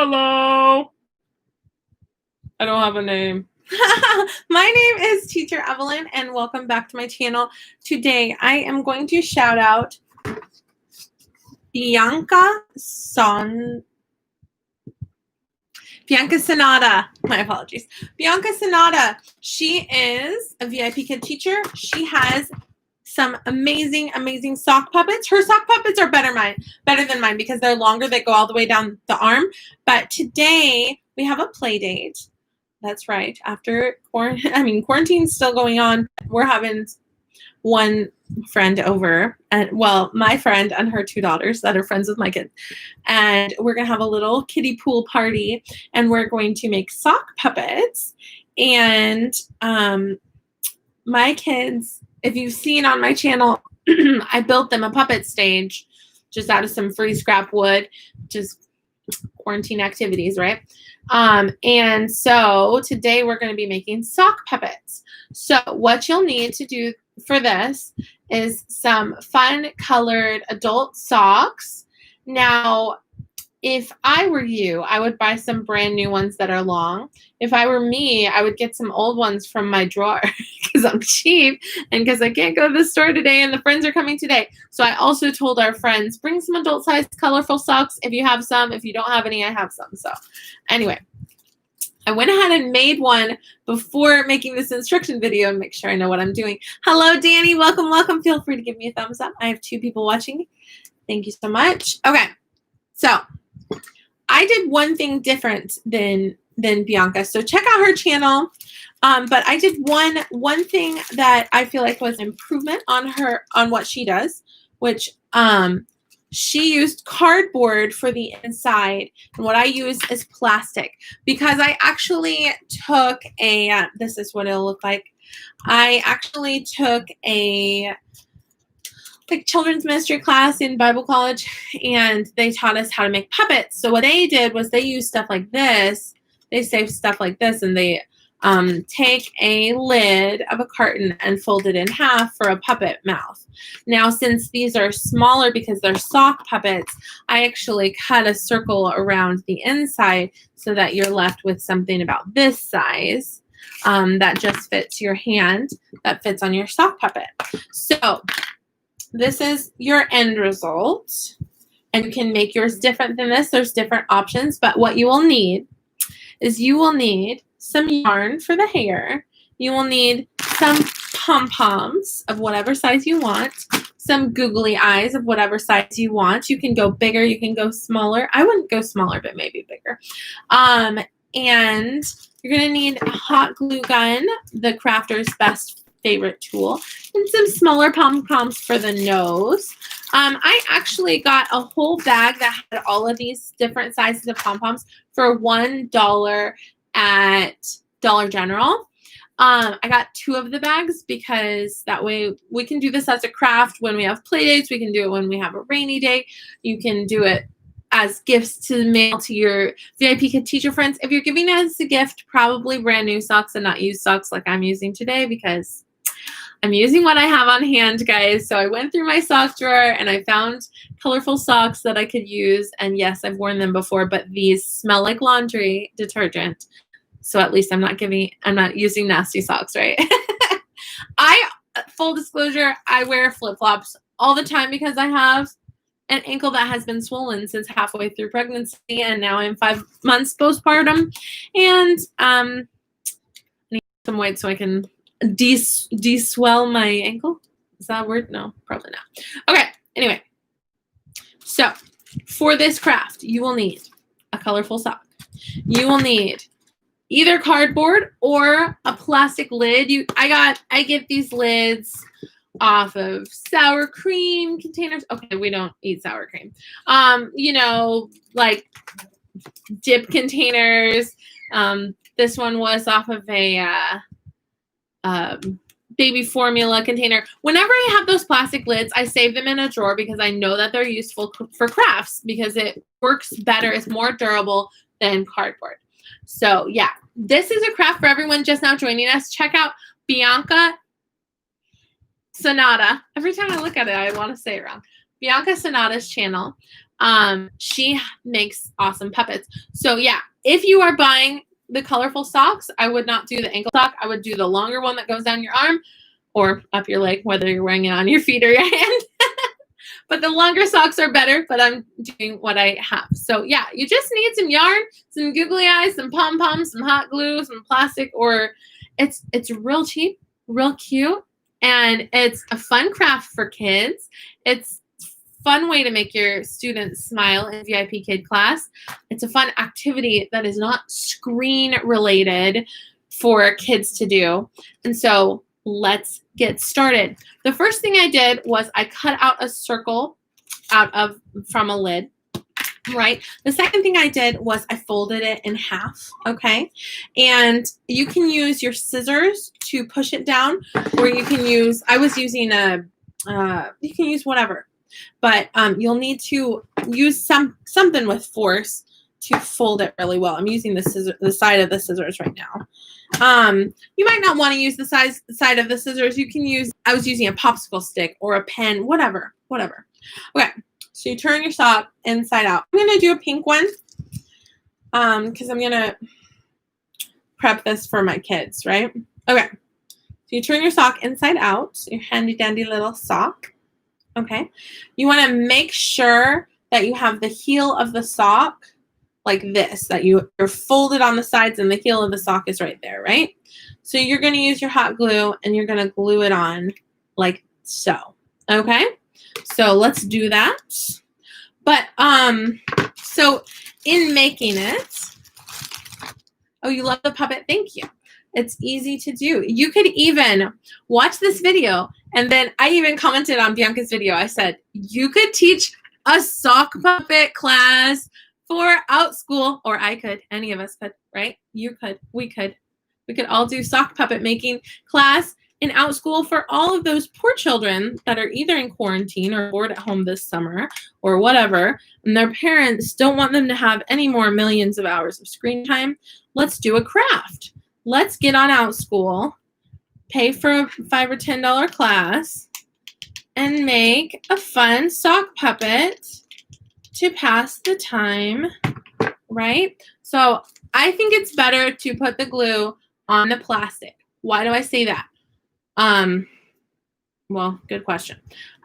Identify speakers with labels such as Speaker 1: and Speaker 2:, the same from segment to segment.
Speaker 1: Hello. I don't have a name. My name is Teacher Evelyn, and welcome back to my channel. Today, I am going to shout out Bianca Sonoda. My apologies. Bianca Sonoda. She is a VIPKID teacher. She has some amazing, amazing sock puppets. Her sock puppets are better than mine because they're longer. They go all the way down the arm. But today we have a play date. That's right. After quarantine's still going on. We're having one friend over, and well, my friend and her two daughters that are friends with my kids, and we're gonna have a little kiddie pool party, and we're going to make sock puppets. And my kids, if you've seen on my channel, I built them a puppet stage just out of some free scrap wood, just quarantine activities, right? And so today we're going to be making sock puppets. So what you'll need to do for this is some fun colored adult socks. Now, if I were you, I would buy some brand new ones that are long. If I were me, I would get some old ones from my drawer because I'm cheap and because I can't go to the store today and the friends are coming today. So I also told our friends, bring some adult-sized colorful socks if you have some. If you don't have any, I have some. So anyway, I went ahead and made one before making this instruction video and make sure I know what I'm doing. Hello, Dani. Welcome, welcome. Feel free to give me a thumbs up. I have 2 people watching. Thank you so much. Okay, so I did one thing different than Bianca. So check out her channel. But I did one thing that I feel like was an improvement on what she does, which she used cardboard for the inside, and what I use is plastic, because I actually took this is what it'll look like. I actually took a children's ministry class in Bible college, and they taught us how to make puppets. So what they did was they used stuff like this. They saved stuff like this, and they take a lid of a carton and fold it in half for a puppet mouth. Now, since these are smaller because they're sock puppets, I actually cut a circle around the inside so that you're left with something about this size that just fits your hand, that fits on your sock puppet. So this is your end result, and you can make yours different than this. There's different options, but what you will need is you will need some yarn for the hair. You will need some pom-poms of whatever size you want, some googly eyes of whatever size you want. You can go bigger, you can go smaller. I wouldn't go smaller, but maybe bigger. And you're going to need a hot glue gun, the crafter's best favorite tool, and some smaller pom-poms for the nose. I actually got a whole bag that had all of these different sizes of pom-poms for $1 at Dollar General. I got 2 of the bags because that way we can do this as a craft when we have play dates. We can do it when we have a rainy day. You can do it as gifts to mail to your VIPKID teacher friends. If you're giving it as a gift, probably brand new socks and not used socks like I'm using today, because I'm using what I have on hand, guys. So I went through my sock drawer and I found colorful socks that I could use. And yes, I've worn them before, but these smell like laundry detergent. So at least I'm not using nasty socks, right? Full disclosure, I wear flip-flops all the time because I have an ankle that has been swollen since halfway through pregnancy, and now I'm 5 months postpartum. And I need some weight so I can de-swell my ankle. Is that a word? No, probably not. Okay, anyway. So for this craft, you will need a colorful sock. You will need either cardboard or a plastic lid. I get these lids off of sour cream containers. Okay, we don't eat sour cream. Like dip containers. This one was off of a baby formula container. Whenever I have those plastic lids, I save them in a drawer because I know that they're useful for crafts because it works better. It's more durable than cardboard. So yeah, this is a craft for everyone just now joining us. Check out Bianca Sonoda. Every time I look at it, I want to say it wrong. Bianca Sonoda's channel. She makes awesome puppets. So yeah, if you are buying the colorful socks, I would not do the ankle sock. I would do the longer one that goes down your arm or up your leg, whether you're wearing it on your feet or your hand. But the longer socks are better, but I'm doing what I have. So yeah, you just need some yarn, some googly eyes, some pom-poms, some hot glue, some plastic, or it's real cheap, real cute, and it's a fun craft for kids. It's a fun way to make your students smile in VIPKID class. It's a fun activity that is not screen related for kids to do. And so let's get started. The first thing I did was I cut out a circle from a lid, right? The second thing I did was I folded it in half, okay? And you can use your scissors to push it down, or you can use, I was using you can use whatever, but you'll need to use something with force to fold it really well. I'm using the side of the scissors right now. You might not want to use the side of the scissors. You can use, I was using a popsicle stick or a pen, whatever. Okay, so you turn your sock inside out. I'm going to do a pink one because I'm going to prep this for my kids, right? Okay, so you turn your sock inside out, your handy dandy little sock, okay? You want to make sure that you have the heel of the sock like this, that you're folded on the sides and the heel of the sock is right there, right? So you're going to use your hot glue and you're going to glue it on like so, okay? So let's do that. But, so in making it, oh, you love the puppet? Thank you. It's easy to do. You could even watch this video, and then I even commented on Bianca's video. I said, you could teach a sock puppet class for out school, or I could, any of us could, right? You could, we could all do sock puppet making class in out school for all of those poor children that are either in quarantine or bored at home this summer or whatever, and their parents don't want them to have any more millions of hours of screen time. Let's do a craft. Let's get on out school, pay for a $5 or $10 class, and make a fun sock puppet to pass the time, right? So I think it's better to put the glue on the plastic. Why do I say that? Well, good question.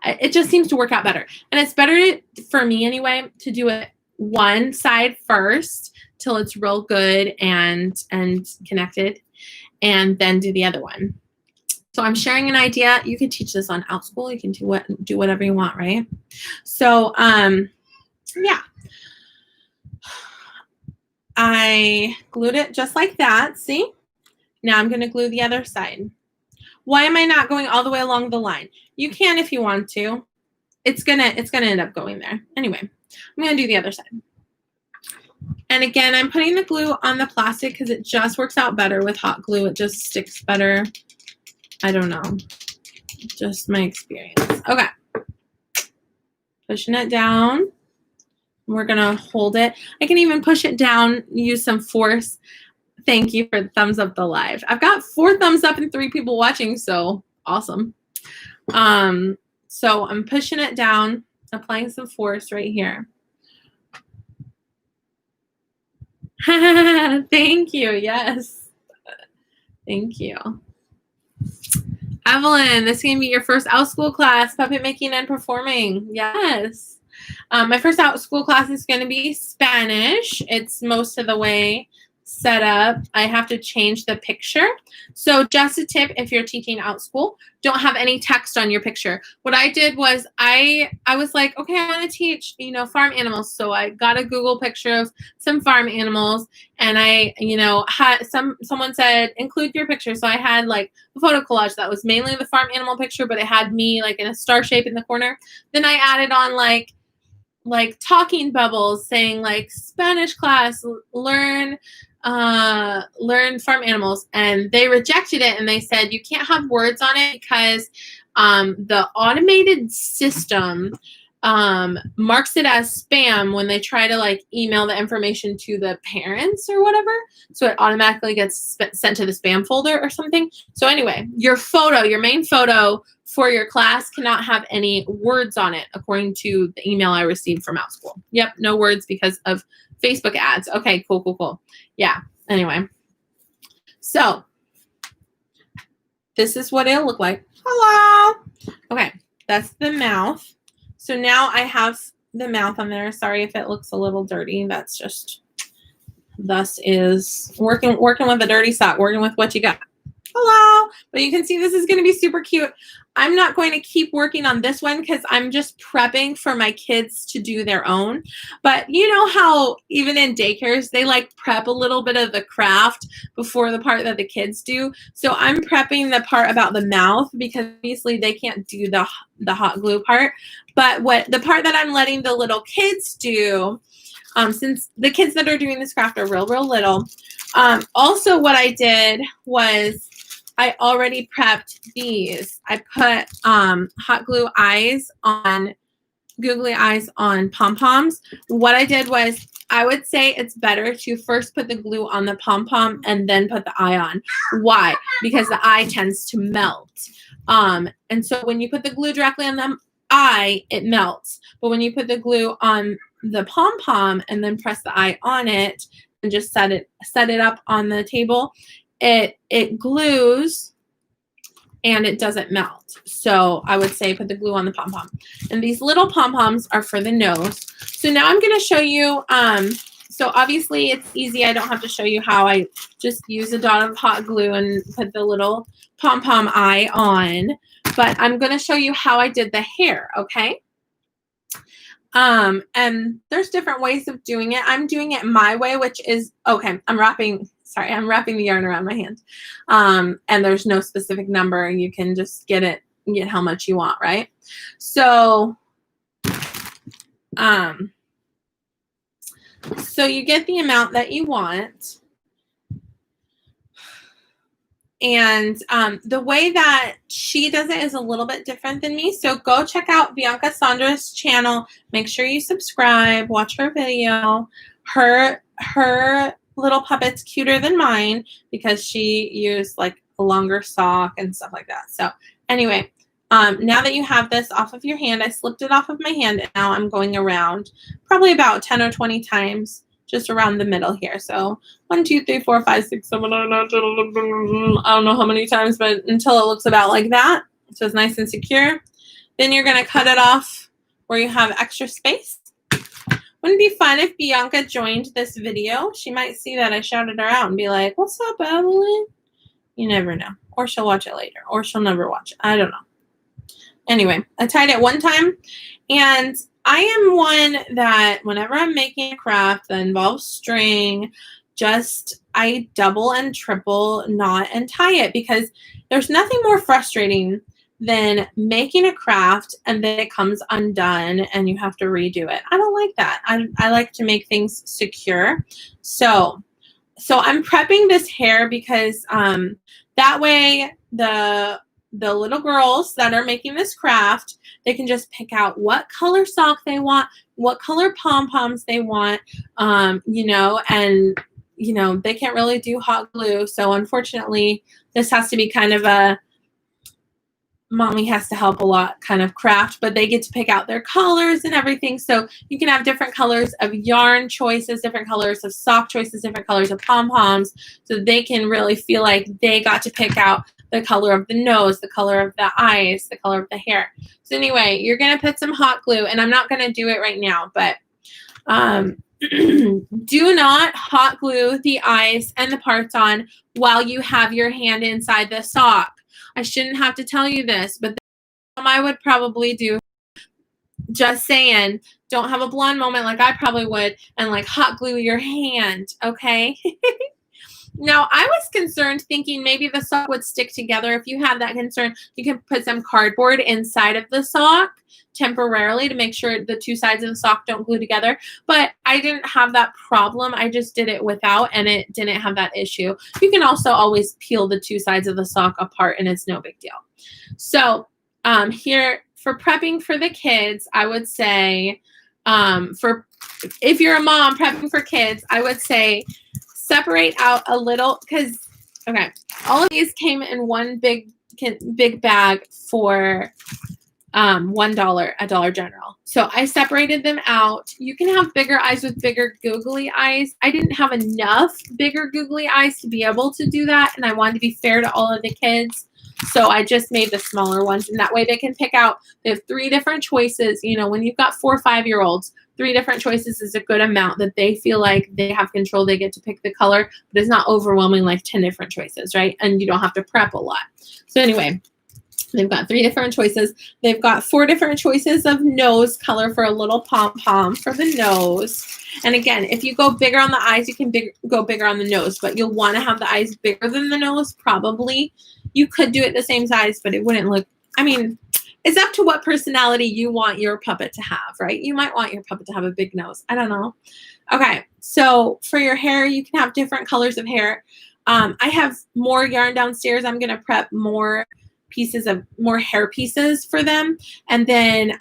Speaker 1: It just seems to work out better. And it's better for me anyway to do it one side first till it's real good and connected, and then do the other one. So I'm sharing an idea. You can teach this on out school. You can do whatever you want, right? So yeah, I glued it just like that. See? Now I'm going to glue the other side. Why am I not going all the way along the line? You can if you want to. It's gonna end up going there. Anyway, I'm going to do the other side. And again, I'm putting the glue on the plastic because it just works out better with hot glue. It just sticks better. I don't know. Just my experience. Okay. Pushing it down. We're going to hold it. I can even push it down, use some force. Thank you for the thumbs up the live. I've got 4 thumbs up and 3 people watching, so awesome. So I'm pushing it down, applying some force right here. Thank you. Yes. Thank you. Evelyn, this is going to be your first out school class, puppet making and performing. Yes. My first out school class is going to be Spanish. It's most of the way set up. I have to change the picture. So just a tip, if you're teaching out school, don't have any text on your picture. What I did was I was like, okay, I want to teach, farm animals. So I got a Google picture of some farm animals, and I, had someone said, include your picture. So I had like a photo collage that was mainly the farm animal picture, but it had me like in a star shape in the corner. Then I added on like talking bubbles saying like Spanish class, learn farm animals, and they rejected it, and they said you can't have words on it because the automated system marks it as spam when they try to like email the information to the parents or whatever. So it automatically gets sent to the spam folder or something. So anyway, your photo, your main photo for your class cannot have any words on it, according to the email I received from Outschool. Yep, no words because of Facebook ads. Okay, cool, cool, cool. Yeah, anyway. So this is what it'll look like. Hello. Okay, that's the mouth. So now I have the mouth on there. Sorry if it looks a little dirty. That's just, thus is working with a dirty sock, working with what you got. Hello. But you can see this is going to be super cute. I'm not going to keep working on this one because I'm just prepping for my kids to do their own. But you know how even in daycares, they like prep a little bit of the craft before the part that the kids do. So I'm prepping the part about the mouth because obviously they can't do the hot glue part. But the part that I'm letting the little kids do, since the kids that are doing this craft are real little, also what I did was I already prepped these. I put hot glue eyes on, googly eyes on pom-poms. What I did was, I would say it's better to first put the glue on the pom-pom and then put the eye on. Why? Because the eye tends to melt. And so when you put the glue directly on the eye, it melts. But when you put the glue on the pom-pom and then press the eye on it and just set it up on the table, it glues and it doesn't melt. So I would say put the glue on the pom-pom. And these little pom-poms are for the nose. So now I'm going to show you, so obviously it's easy. I don't have to show you how I just use a dot of hot glue and put the little pom-pom eye on. But I'm going to show you how I did the hair, okay? And there's different ways of doing it. I'm doing it my way, which is, okay, I'm wrapping the yarn around my hand. And there's no specific number. You can just get how much you want, right? So, so you get the amount that you want. And the way that she does it is a little bit different than me. So go check out Bianca Sandra's channel. Make sure you subscribe, watch her video. Her little puppet's cuter than mine because she used like a longer sock and stuff like that. So anyway, now that you have this off of your hand, I slipped it off of my hand and now I'm going around probably about 10 or 20 times just around the middle here. So 1, 2, 3, 4, 5, 6, 7, 8, 9, 10, 11, I don't know how many times, but until it looks about like that. So it's nice and secure. Then you're going to cut it off where you have extra space. Wouldn't it be fun if Bianca joined this video? She might see that I shouted her out and be like, what's up, Evelyn? You never know. Or she'll watch it later. Or she'll never watch it. I don't know. Anyway, I tied it one time. And I am one that whenever I'm making a craft that involves string, I double and triple knot and tie it because there's nothing more frustrating than making a craft and then it comes undone and you have to redo it. I don't like that. I like to make things secure. So I'm prepping this hair because that way the little girls that are making this craft, they can just pick out what color sock they want, what color pom-poms they want, you know, and, you know, they can't really do hot glue. So unfortunately, this has to be kind of a mommy has to help a lot kind of craft, but they get to pick out their colors and everything. So you can have different colors of yarn choices, different colors of sock choices, different colors of pom-poms, so they can really feel like they got to pick out the color of the nose, the color of the eyes, the color of the hair. So anyway, you're going to put some hot glue, and I'm not going to do it right now, but do not hot glue the eyes and the parts on while you have your hand inside the sock. I shouldn't have to tell you this, but I would probably do. Just saying, don't have a blonde moment like I probably would and like hot glue your hand, okay? Now, I was concerned thinking maybe the sock would stick together. If you have that concern, you can put some cardboard inside of the sock temporarily to make sure the two sides of the sock don't glue together. But I didn't have that problem. I just did it without, and it didn't have that issue. You can also always peel the two sides of the sock apart, and it's no big deal. So here, for prepping for the kids, I would say, if you're a mom prepping for kids, I would say separate out a little, because, okay, all of these came in one big bag for $1 at Dollar General. So I separated them out. You can have bigger eyes with bigger googly eyes. I didn't have enough bigger googly eyes to be able to do that, and I wanted to be fair to all of the kids. So I just made the smaller ones, and that way they can pick out. They have 3 different choices. You know, when you've got 4 or 5-year-olds, 3 different choices is a good amount that they feel like they have control. They get to pick the color, but it's not overwhelming like 10 different choices, right? And you don't have to prep a lot. So anyway, they've got 3 different choices. They've got 4 different choices of nose color for a little pom-pom for the nose. And again, if you go bigger on the eyes, you can go bigger on the nose, but you'll want to have the eyes bigger than the nose, probably. You could do it the same size, but it wouldn't look, I mean, it's up to what personality you want your puppet to have, right? You might want your puppet to have a big nose. I don't know. Okay, so for your hair, you can have different colors of hair. I have more yarn downstairs. I'm going to prep more hair pieces for them, and then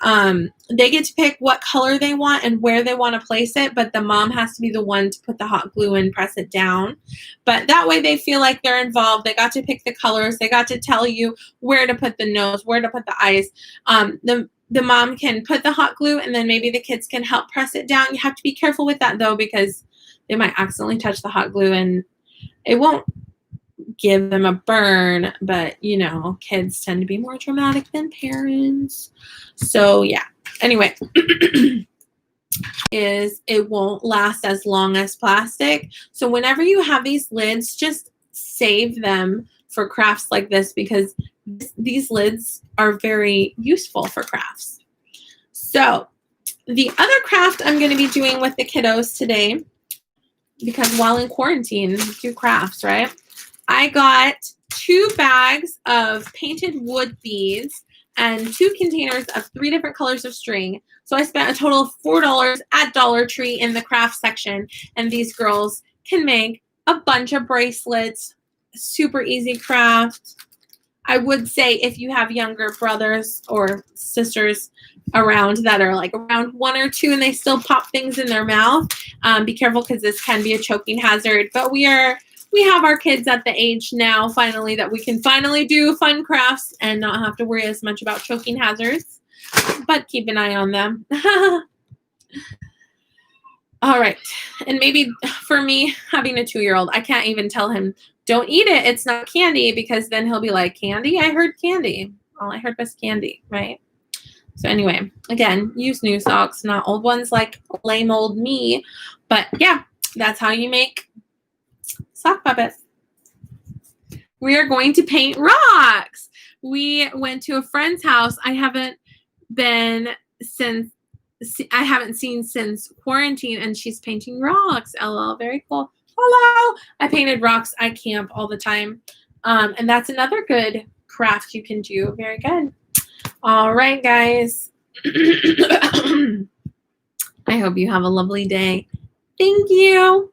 Speaker 1: they get to pick what color they want and where they want to place it, but the mom has to be the one to put the hot glue and press it down. But that way they feel like they're involved. They got to pick the colors. They got to tell you where to put the nose, where to put the eyes. The mom can put the hot glue, and then maybe the kids can help press it down. You have to be careful with that though, because they might accidentally touch the hot glue and it won't give them a burn, but you know, kids tend to be more dramatic than parents. So yeah, anyway, it won't last as long as plastic. So whenever you have these lids, just save them for crafts like this, because these lids are very useful for crafts. So the other craft I'm going to be doing with the kiddos today, because while in quarantine, do crafts, right? I got 2 bags of painted wood beads and 2 containers of 3 different colors of string. So I spent a total of $4 at Dollar Tree in the craft section, and these girls can make a bunch of bracelets. Super easy craft. I would say if you have younger brothers or sisters around that are like around 1 or 2 and they still pop things in their mouth, be careful, because this can be a choking hazard. But we have our kids at the age now finally that we can finally do fun crafts and not have to worry as much about choking hazards, but keep an eye on them. All right. And maybe for me, having a 2-year-old, I can't even tell him, don't eat it, it's not candy, because then he'll be like, candy? I heard candy. All I heard was candy, right? So anyway, again, use new socks, not old ones like lame old me. But yeah, that's how you make sock puppets. We are going to paint rocks. We went to a friend's house. I haven't seen since quarantine, and she's painting rocks. LOL, very cool. Hello. I painted rocks. I camp all the time. And that's another good craft you can do. Very good. All right, guys. I hope you have a lovely day. Thank you.